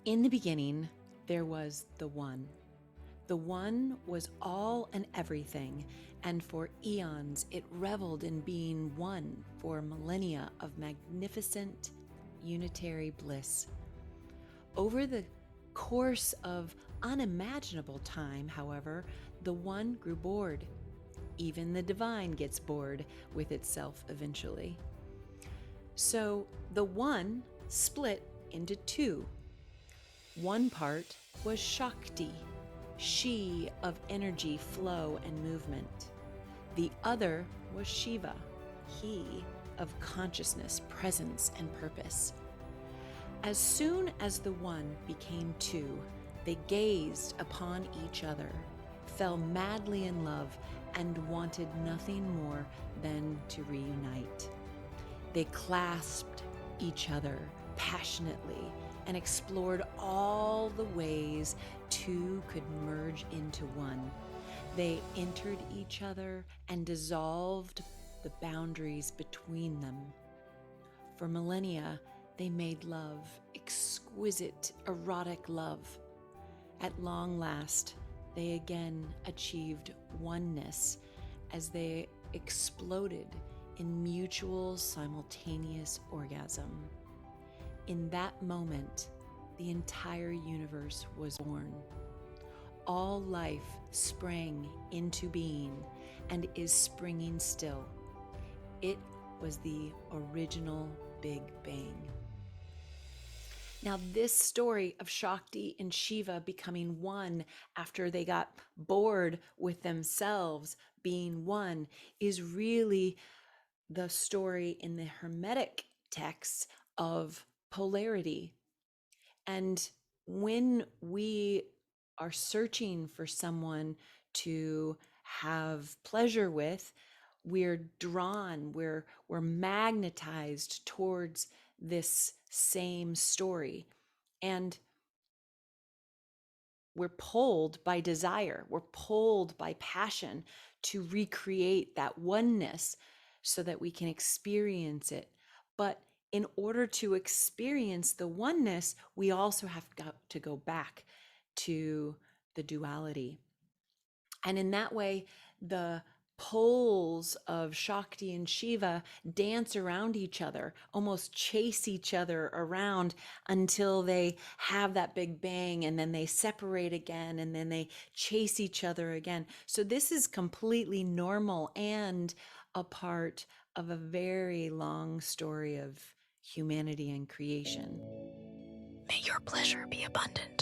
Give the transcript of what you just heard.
In the beginning, there was the One. The One was all and everything, and for eons it reveled in being one for millennia of magnificent unitary bliss. Over the course of unimaginable time, however, the One grew bored. Even the divine gets bored with itself eventually. So the One split into two. One part was Shakti, she of energy, flow, and movement. The other was Shiva, he of consciousness, presence, and purpose. As soon as the One became two, they gazed upon each other, fell madly in love, and wanted nothing more than to reunite. They clasped each other passionately and explored all the ways two could merge into one. They entered each other and dissolved the boundaries between them. For millennia, they made love, exquisite, erotic love. At long last, they again achieved oneness as they exploded in mutual simultaneous orgasm. In that moment, the entire universe was born. All life sprang into being and is springing still. It was the original Big Bang. Now, this story of Shakti and Shiva becoming one after they got bored with themselves being one is really the story in the Hermetic texts of polarity. And when we are searching for someone to have pleasure with, we're drawn, we're magnetized towards this same story. And we're pulled by desire, we're pulled by passion to recreate that oneness so that we can experience it. But in order to experience the oneness, we also have to go back to the duality. And in that way, the poles of Shakti and Shiva dance around each other, almost chase each other around until they have that big bang, and then they separate again, and then they chase each other again. So this is completely normal and a part of a very long story of humanity and creation. May your pleasure be abundant.